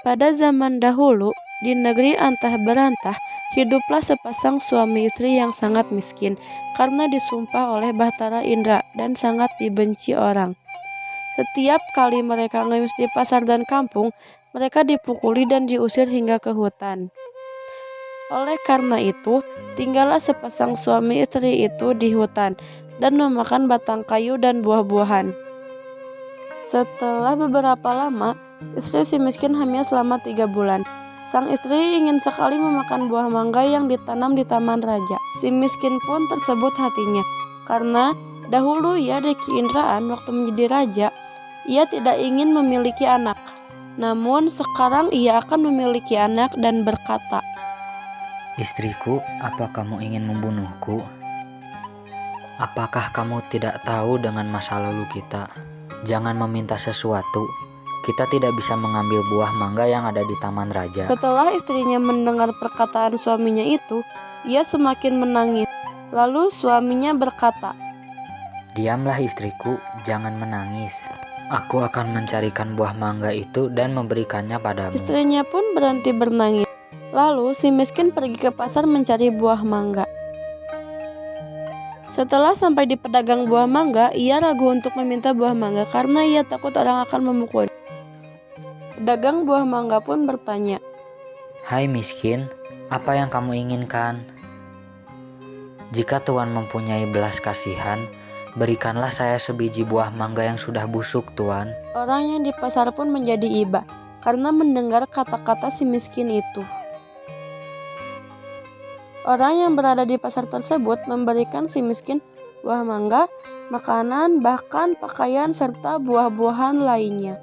Pada zaman dahulu, di negeri antah berantah, hiduplah sepasang suami istri yang sangat miskin karena disumpah oleh Bahtara Indra dan sangat dibenci orang. Setiap kali mereka ngemis di pasar dan kampung, mereka dipukuli dan diusir hingga ke hutan. Oleh karena itu, tinggallah sepasang suami istri itu di hutan dan memakan batang kayu dan buah-buahan. Setelah beberapa lama, istri si miskin hamil selama 3 bulan. Sang istri ingin sekali memakan buah mangga yang ditanam di taman raja. Si miskin pun tersebut hatinya, karena dahulu ia dikeindraan waktu menjadi raja, ia tidak ingin memiliki anak. Namun sekarang ia akan memiliki anak dan berkata, "Istriku, apa kamu ingin membunuhku? Apakah kamu tidak tahu dengan masa lalu kita? Jangan meminta sesuatu. Kita tidak bisa mengambil buah mangga yang ada di taman raja." Setelah istrinya mendengar perkataan suaminya itu, ia semakin menangis. Lalu suaminya berkata, "Diamlah istriku, jangan menangis. Aku akan mencarikan buah mangga itu dan memberikannya padamu." Istrinya pun berhenti bernangis. Lalu si miskin pergi ke pasar mencari buah mangga. Setelah sampai di pedagang buah mangga, ia ragu untuk meminta buah mangga karena ia takut orang akan memukul. Pedagang buah mangga pun bertanya, "Hai miskin, apa yang kamu inginkan? Jika Tuan mempunyai belas kasihan, berikanlah saya sebiji buah mangga yang sudah busuk, Tuan." Orang yang di pasar pun menjadi iba karena mendengar kata-kata si miskin itu. Orang yang berada di pasar tersebut memberikan si miskin buah mangga, makanan, bahkan pakaian serta buah-buahan lainnya.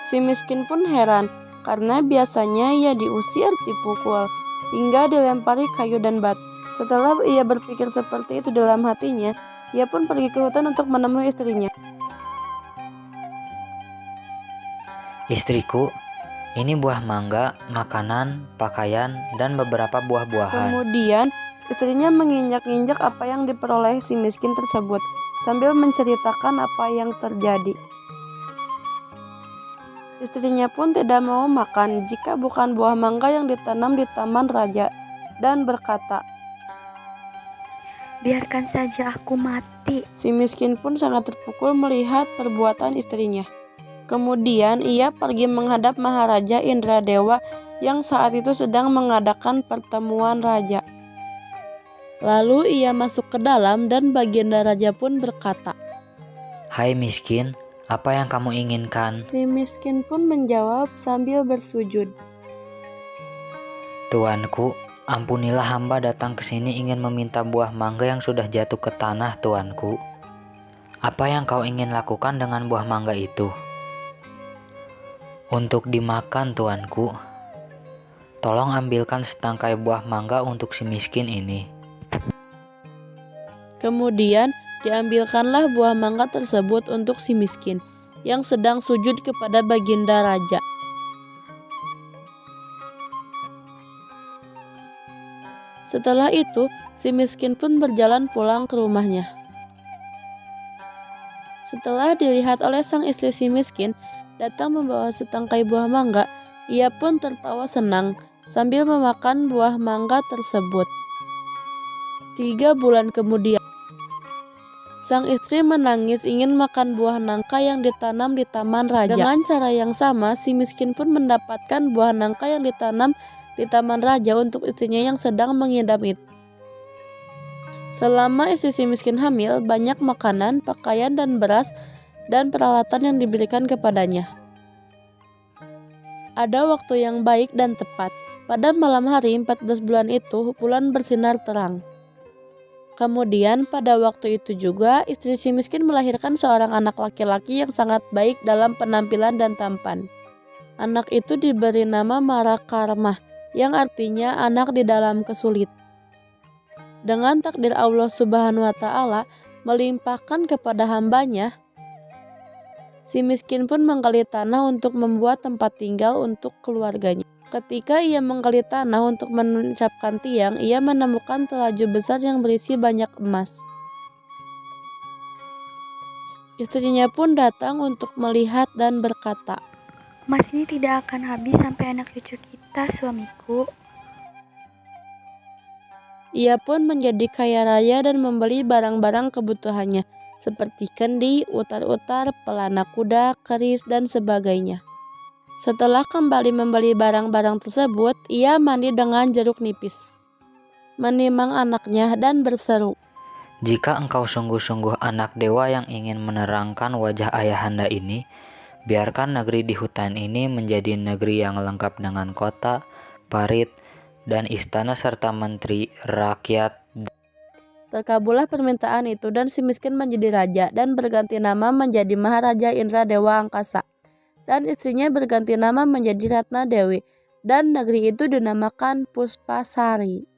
Si miskin pun heran karena biasanya ia diusir, dipukul, hingga dilempari kayu dan batu. Setelah ia berpikir seperti itu dalam hatinya, ia pun pergi ke hutan untuk menemui istrinya. "Istriku, ini buah mangga, makanan, pakaian, dan beberapa buah-buahan." Kemudian istrinya menginjak-injak apa yang diperoleh si miskin tersebut sambil menceritakan apa yang terjadi. Istrinya pun tidak mau makan jika bukan buah mangga yang ditanam di taman raja dan berkata, "Biarkan saja aku mati." Si miskin pun sangat terpukul melihat perbuatan istrinya. Kemudian ia pergi menghadap Maharaja Indradewa yang saat itu sedang mengadakan pertemuan raja. Lalu ia masuk ke dalam dan baginda raja pun berkata, "Hai miskin, apa yang kamu inginkan?" Si miskin pun menjawab sambil bersujud, "Tuanku, ampunilah hamba datang ke sini ingin meminta buah mangga yang sudah jatuh ke tanah, Tuanku. Apa yang kau ingin lakukan dengan buah mangga itu?" "Untuk dimakan, Tuanku. Tolong ambilkan setangkai buah mangga untuk si miskin ini." Kemudian diambilkanlah buah mangga tersebut untuk si miskin yang sedang sujud kepada baginda raja. Setelah itu, si miskin pun berjalan pulang ke rumahnya. Setelah dilihat oleh sang istri si miskin datang membawa setangkai buah mangga, ia pun tertawa senang sambil memakan buah mangga tersebut. 3 bulan kemudian, sang istri menangis ingin makan buah nangka yang ditanam di taman raja. Dengan cara yang sama, si miskin pun mendapatkan buah nangka yang ditanam di taman raja untuk istrinya yang sedang mengidam itu. Selama istri si miskin hamil, banyak makanan, pakaian, dan beras dan peralatan yang diberikan kepadanya. Ada waktu yang baik dan tepat. Pada malam hari 14 bulan itu, bulan bersinar terang. Kemudian pada waktu itu juga istri si miskin melahirkan seorang anak laki-laki yang sangat baik dalam penampilan dan tampan. Anak itu diberi nama Marakarmah, yang artinya anak di dalam kesulitan. Dengan takdir Allah Subhanahu wa Ta'ala melimpahkan kepada hambanya, si miskin pun menggali tanah untuk membuat tempat tinggal untuk keluarganya. Ketika ia menggali tanah untuk menancapkan tiang, ia menemukan telaju besar yang berisi banyak emas. Istrinya pun datang untuk melihat dan berkata, Emas ini tidak akan habis sampai anak cucu kita, suamiku. Ia pun menjadi kaya raya dan membeli barang-barang kebutuhannya, seperti kendi, utar-utar, pelana kuda, keris, dan sebagainya. Setelah kembali membeli barang-barang tersebut, ia mandi dengan jeruk nipis, menimang anaknya dan berseru, Jika engkau sungguh-sungguh anak dewa yang ingin menerangkan wajah ayahanda ini, biarkan negeri di hutan ini menjadi negeri yang lengkap dengan kota, parit, dan istana serta menteri, rakyat. Terkabullah permintaan itu dan si miskin menjadi raja dan berganti nama menjadi Maharaja Indra Dewa Angkasa. Dan istrinya berganti nama menjadi Ratna Dewi dan negeri itu dinamakan Puspasari.